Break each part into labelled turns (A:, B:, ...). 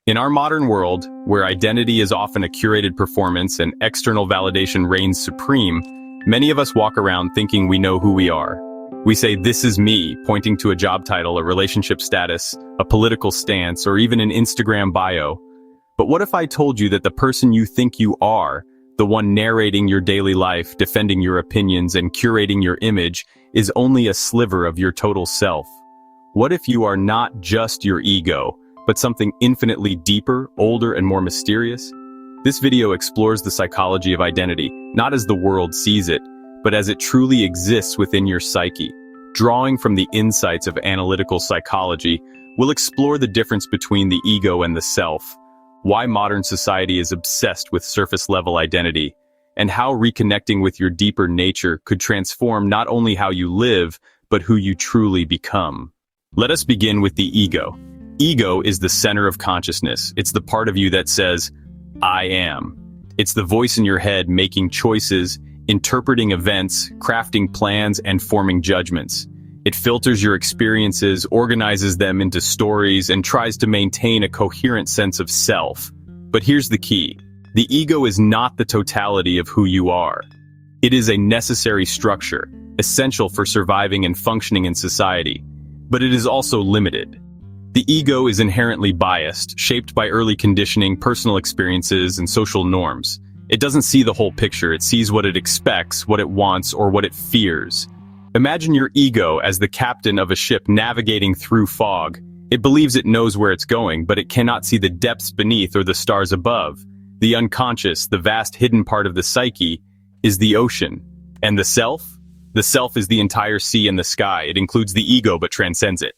A: In our modern world, where identity is often a curated performance and external validation reigns supreme, many of us walk around thinking we know who we are. We say, "This is me," pointing to a job title, a relationship status, a political stance, or even an Instagram bio. But what if I told you that the person you think you are, the one narrating your daily life, defending your opinions, and curating your image, is only a sliver of your total self? What if you are not just your ego, but something infinitely deeper, older, and more mysterious? This video explores the psychology of identity, not as the world sees it, but as it truly exists within your psyche. Drawing from the insights of analytical psychology, we'll explore the difference between the ego and the self, why modern society is obsessed with surface-level identity, and how reconnecting with your deeper nature could transform not only how you live, but who you truly become. Let us begin with the ego. Ego is the center of consciousness. It's the part of you that says, "I am." It's the voice in your head making choices, interpreting events, crafting plans, and forming judgments. It filters your experiences, organizes them into stories, and tries to maintain a coherent sense of self. But here's the key. The ego is not the totality of who you are. It is a necessary structure, essential for surviving and functioning in society. But it is also limited. The ego is inherently biased, shaped by early conditioning, personal experiences, and social norms. It doesn't see the whole picture. It sees what it expects, what it wants, or what it fears. Imagine your ego as the captain of a ship navigating through fog. It believes it knows where it's going, but it cannot see the depths beneath or the stars above. The unconscious, the vast hidden part of the psyche, is the ocean. And the self? The self is the entire sea and the sky. It includes the ego but transcends it.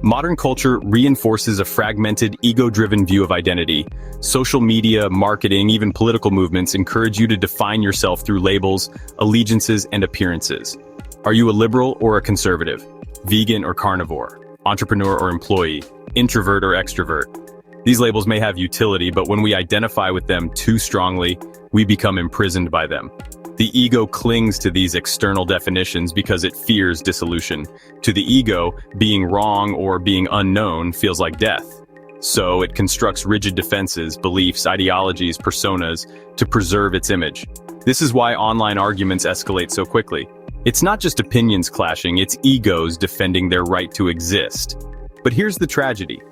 A: Modern culture reinforces a fragmented, ego-driven view of identity. Social media, marketing, even political movements encourage you to define yourself through labels, allegiances, and appearances. Are you a liberal or a conservative? Vegan or carnivore? Entrepreneur or employee? Introvert or extrovert? These labels may have utility, but when we identify with them too strongly, we become imprisoned by them. The ego clings to these external definitions because it fears dissolution. To the ego, being wrong or being unknown feels like death. So it constructs rigid defenses, beliefs, ideologies, personas to preserve its image. This is why online arguments escalate so quickly. It's not just opinions clashing, it's egos defending their right to exist. But here's the tragedy.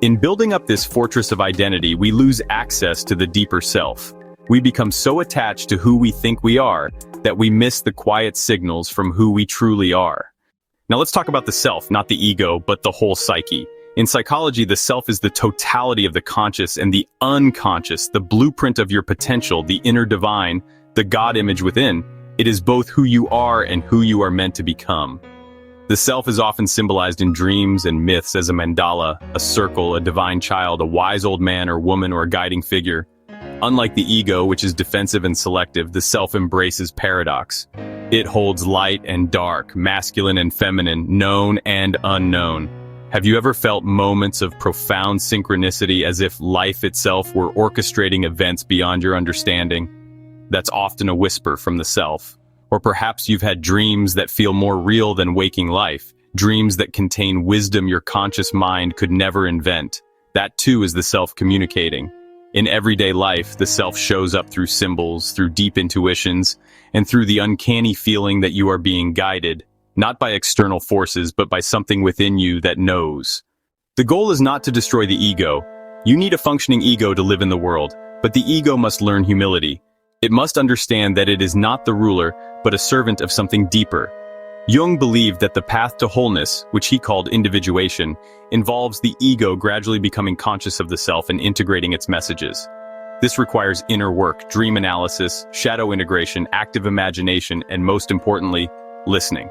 A: In building up this fortress of identity, we lose access to the deeper self. We become so attached to who we think we are that we miss the quiet signals from who we truly are. Now let's talk about the self, not the ego, but the whole psyche. In psychology, the self is the totality of the conscious and the unconscious, the blueprint of your potential, the inner divine, the God image within. It is both who you are and who you are meant to become. The self is often symbolized in dreams and myths as a mandala, a circle, a divine child, a wise old man or woman, or a guiding figure. Unlike the ego, which is defensive and selective, the self embraces paradox. It holds light and dark, masculine and feminine, known and unknown. Have you ever felt moments of profound synchronicity as if life itself were orchestrating events beyond your understanding? That's often a whisper from the self. Or perhaps you've had dreams that feel more real than waking life, dreams that contain wisdom your conscious mind could never invent. That too is the self communicating. In everyday life, the self shows up through symbols, through deep intuitions, and through the uncanny feeling that you are being guided, not by external forces, but by something within you that knows. The goal is not to destroy the ego. You need a functioning ego to live in the world, but the ego must learn humility. It must understand that it is not the ruler, but a servant of something deeper. Jung believed that the path to wholeness, which he called individuation, involves the ego gradually becoming conscious of the self and integrating its messages. This requires inner work, dream analysis, shadow integration, active imagination, and most importantly, listening.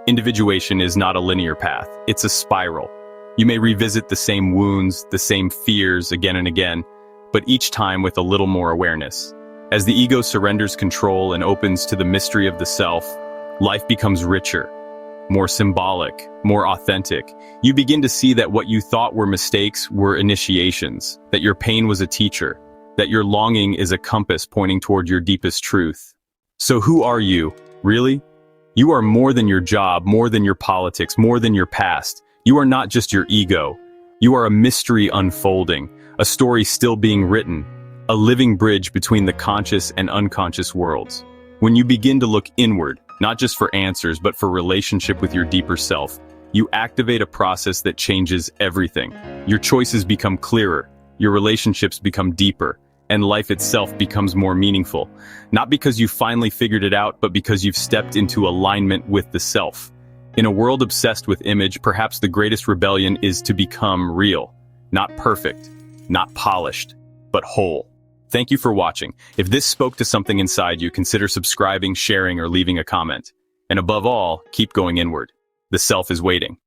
A: Individuation is not a linear path, it's a spiral. You may revisit the same wounds, the same fears again and again, but each time with a little more awareness. As the ego surrenders control and opens to the mystery of the self, life becomes richer, more symbolic, more authentic. You begin to see that what you thought were mistakes were initiations, that your pain was a teacher, that your longing is a compass pointing toward your deepest truth. So who are you, really? You are more than your job, more than your politics, more than your past. You are not just your ego. You are a mystery unfolding, a story still being written, a living bridge between the conscious and unconscious worlds. When you begin to look inward, not just for answers, but for relationship with your deeper self, you activate a process that changes everything. Your choices become clearer, your relationships become deeper, and life itself becomes more meaningful. Not because you finally figured it out, but because you've stepped into alignment with the self. In a world obsessed with image, perhaps the greatest rebellion is to become real. Not perfect, not polished, but whole. Thank you for watching. If this spoke to something inside you, consider subscribing, sharing, or leaving a comment. And above all, keep going inward. The self is waiting.